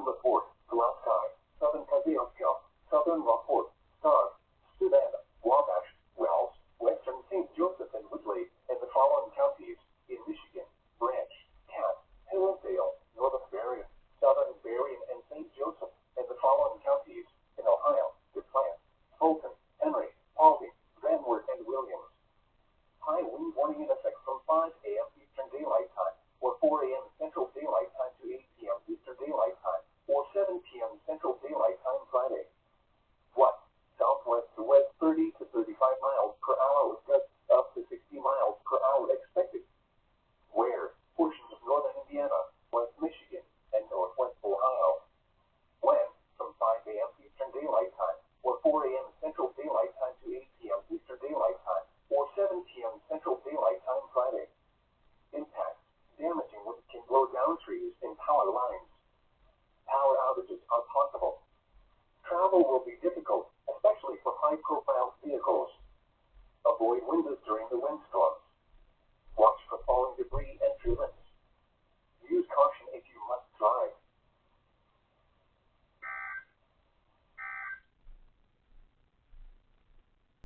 report, Alaska, southern KJY62, southern Rockport, Stars, Steuben, Wabash, Wells, western St. Joseph and Woodley, and the following counties in Michigan: Branch, Cass, Hillsdale, northern Berrien, southern Berrien and St. Joseph, and the following counties in Ohio: DePlant, Fulton, Henry, Paulding, Van Wert, and Williams. High wind warning in effect from 5 a.m. Eastern Daylight Time, or 4 a.m. Central Daylight Time to 8 p.m. Eastern Daylight Time, or 7 p.m. Central Daylight Time Friday. What? Southwest to west 30 to 35 miles per hour with gusts up to 60 miles per hour expected. Where? Portions of northern Indiana,